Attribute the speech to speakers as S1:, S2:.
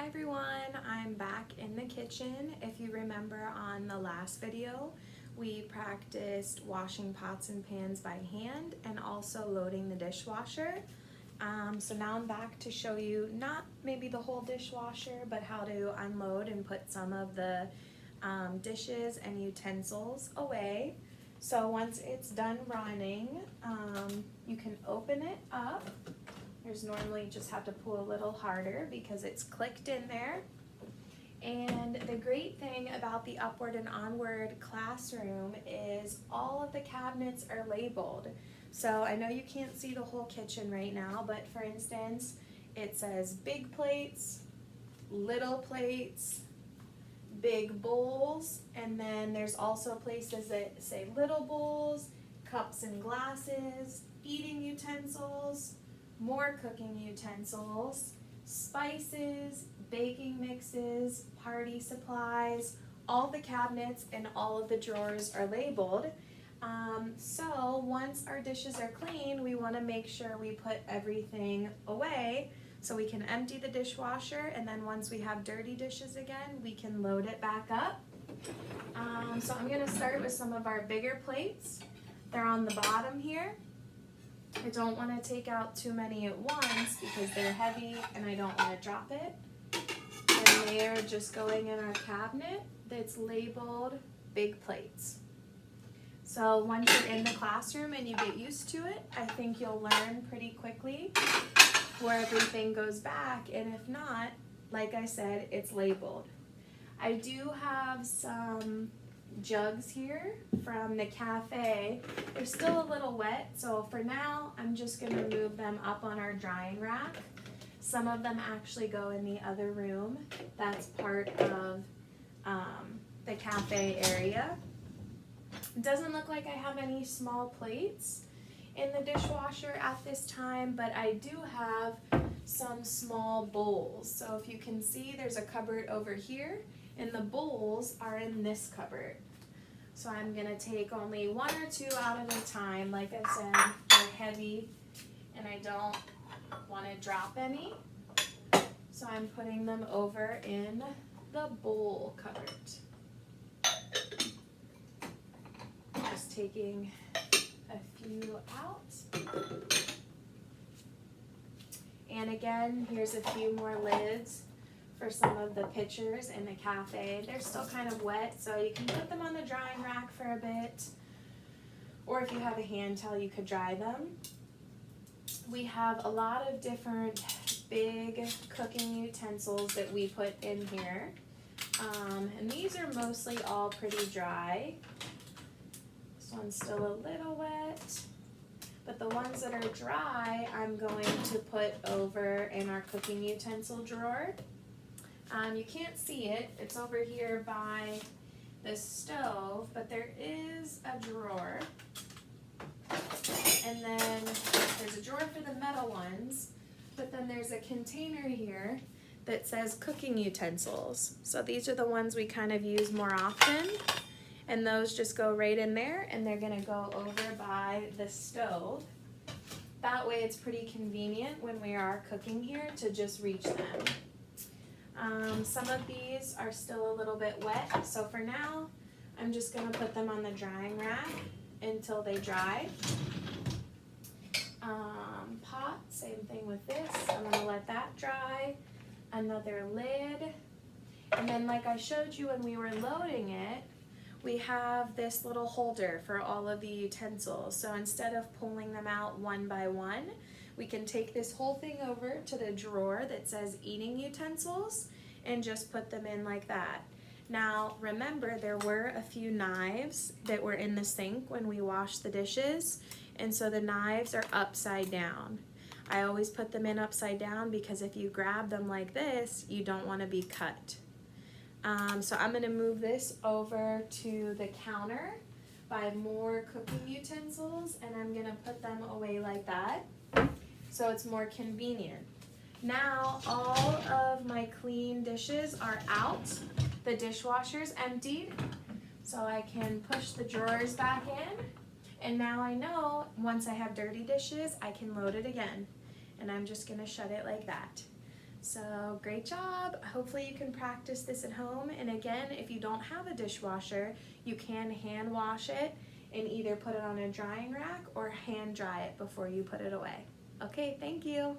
S1: Hi everyone, I'm back in the kitchen. If you remember on the last video, we practiced washing pots and pans by hand and also loading the dishwasher. So now I'm back to show you not maybe the whole dishwasher, but how to unload and put some of the dishes and utensils away. So once it's done running, you can open it up. There's normally just have to pull a little harder because it's clicked in there. And the great thing about the Upward and Onward classroom is all of the cabinets are labeled. So I know you can't see the whole kitchen right now, but for instance, it says big plates, little plates, big bowls, and then there's also places that say little bowls, cups and glasses, eating utensils, more cooking utensils, spices, baking mixes, party supplies. All the cabinets and all of the drawers are labeled. So once our dishes are clean, we want to make sure we put everything away so we can empty the dishwasher, and then once we have dirty dishes again, we can load it back up. So I'm going to start with some of our bigger plates. They're on the bottom here. I don't want to take out too many at once because they're heavy and I don't want to drop it. And they are just going in our cabinet that's labeled big plates. So once you're in the classroom and you get used to it, I think you'll learn pretty quickly where everything goes back, and if not, like I said, it's labeled. I do have some jugs here from the cafe. They're still a little wet, so for now I'm just going to move them up on our drying rack. Some of them actually go in the other room. That's part of the cafe area. It doesn't look like I have any small plates in the dishwasher at this time, but I do have some small bowls. So if you can see, there's a cupboard over here, and the bowls are in this cupboard. So I'm gonna take only one or two out at a time. Like I said, they're heavy and I don't wanna drop any. So I'm putting them over in the bowl cupboard. Just taking a few out. And again, here's a few more lids for some of the pitchers in the cafe. They're still kind of wet, so you can put them on the drying rack for a bit, or if you have a hand towel, you could dry them. We have a lot of different big cooking utensils that we put in here, and these are mostly all pretty dry. This one's still a little wet, but the ones that are dry, I'm going to put over in our cooking utensil drawer. You can't see it, it's over here by the stove, but there is a drawer. And then there's a drawer for the metal ones, but then there's a container here that says cooking utensils. So these are the ones we kind of use more often, and those just go right in there, and they're gonna go over by the stove. That way it's pretty convenient when we are cooking here to just reach them. Some of these are still a little bit wet, so for now I'm just going to put them on the drying rack until they dry. Pot, same thing with this. I'm going to let that dry. Another lid. And then like I showed you when we were loading it, we have this little holder for all of the utensils. So instead of pulling them out one by one, we can take this whole thing over to the drawer that says eating utensils and just put them in like that. Now remember, there were a few knives that were in the sink when we washed the dishes, and so the knives are upside down. I always put them in upside down because if you grab them like this, you don't want to be cut. So I'm going to move this over to the counter by more cooking utensils, and I'm going to put them away like that so it's more convenient. Now all of my clean dishes are out. The dishwasher's emptied, so I can push the drawers back in, and now I know once I have dirty dishes, I can load it again, and I'm just going to shut it like that. So great job. Hopefully you can practice this at home. And again, if you don't have a dishwasher, you can hand wash it and either put it on a drying rack or hand dry it before you put it away. Okay, thank you.